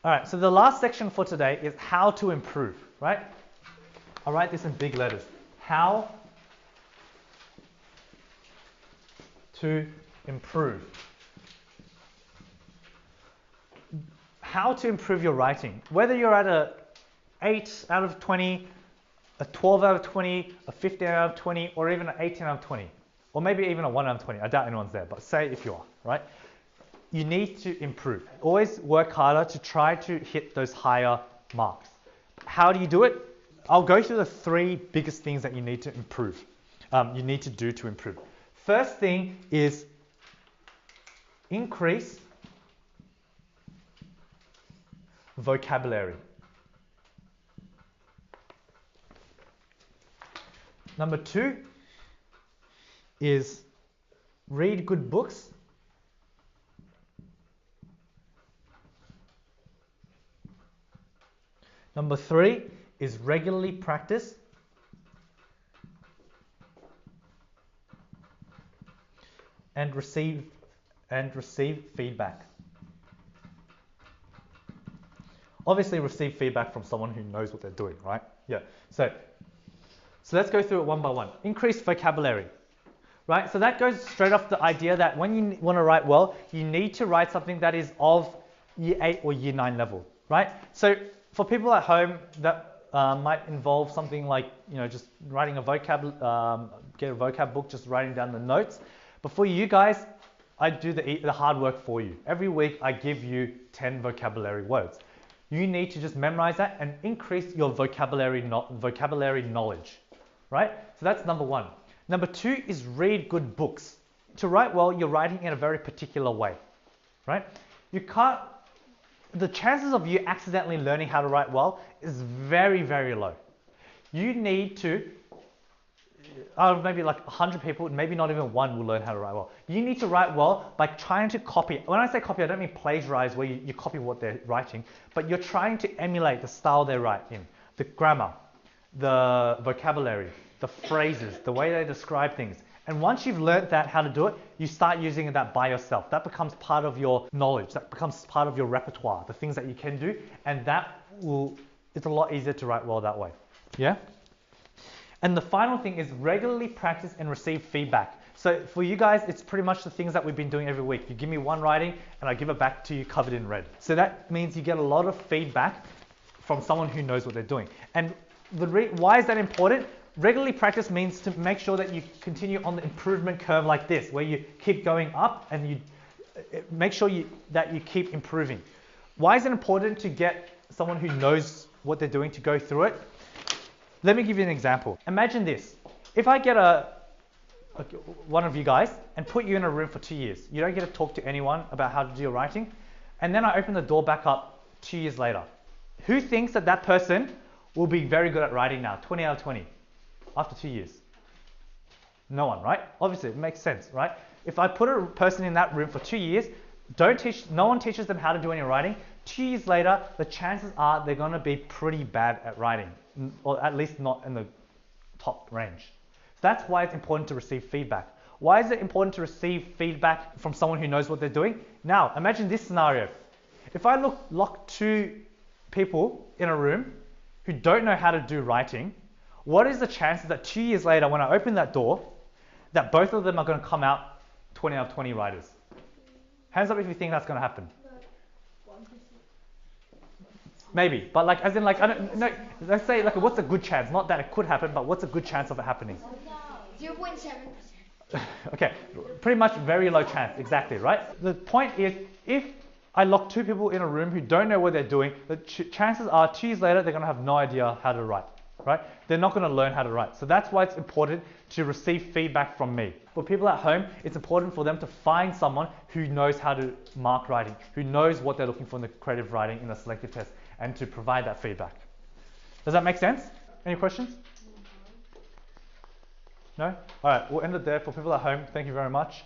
All right, so the last section for today is how to improve, right? I'll write this in big letters. How to improve. How to improve your writing. Whether you're at a 8 out of 20, a 12 out of 20, a 15 out of 20, or even an 18 out of 20, or maybe even a 1 out of 20. I doubt anyone's there, but say if you are, right? You need to improve. Always work harder to try to hit those higher marks. How do you do it? I'll go through the 3 biggest things that you need to improve. You need to do to improve. First thing is increase vocabulary. Number 2 is read good books. Number 3 is regularly practice. And receive feedback. Obviously receive feedback from someone who knows what they're doing, right? Yeah. So let's go through it one by one. Increase vocabulary. Right? So that goes straight off the idea that when you want to write well, you need to write something that is of year 8 or year 9 level, right? So for people at home, that might involve something like, just writing a get a vocab book, just writing down the notes. But for you guys, I do the hard work for you. Every week, I give you 10 vocabulary words. You need to just memorize that and increase your vocabulary knowledge, right? So that's number 1. Number 2 is read good books. To write well, you're writing in a very particular way, right? The chances of you accidentally learning how to write well is very, very low. You need to, maybe like 100 people, maybe not even 1 will learn how to write well. You need to write well by trying to copy. When I say copy, I don't mean plagiarize where you copy what they're writing, but you're trying to emulate the style they write in, the grammar, the vocabulary, the phrases, the way they describe things. And once you've learned how to do it, you start using that by yourself. That becomes part of your knowledge. That becomes part of your repertoire, the things that you can do. And it's a lot easier to write well that way. Yeah? And the final thing is regularly practice and receive feedback. So for you guys, it's pretty much the things that we've been doing every week. You give me one writing and I give it back to you covered in red. So that means you get a lot of feedback from someone who knows what they're doing. And why is that important? Regularly practice means to make sure that you continue on the improvement curve like this, where you keep going up and you make sure that you keep improving. Why is it important to get someone who knows what they're doing to go through it? Let me give you an example. Imagine this. If I get one of you guys and put you in a room for 2 years, you don't get to talk to anyone about how to do your writing, and then I open the door back up 2 years later. Who thinks that person will be very good at writing now, 20 out of 20? After 2 years? No one, right? Obviously, it makes sense, right? If I put a person in that room for 2 years, no one teaches them how to do any writing, 2 years later, the chances are they're going to be pretty bad at writing, or at least not in the top range. So that's why it's important to receive feedback. Why is it important to receive feedback from someone who knows what they're doing? Now, imagine this scenario. If I lock 2 people in a room who don't know how to do writing, what is the chances that 2 years later, when I open that door, that both of them are going to come out 20 out of 20 writers? Hands up if you think that's going to happen. Maybe, but I don't know. Let's say what's a good chance? Not that it could happen, but what's a good chance of it happening? 0.7%. Okay, pretty much very low chance, exactly, right? The point is, if I lock 2 people in a room who don't know what they're doing, the chances are 2 years later they're going to have no idea how to write. Right? They're not going to learn how to write. So that's why it's important to receive feedback from me. For people at home, it's important for them to find someone who knows how to mark writing, who knows what they're looking for in the creative writing in the selective test, and to provide that feedback. Does that make sense? Any questions? No? All right, we'll end it there. For people at home, thank you very much.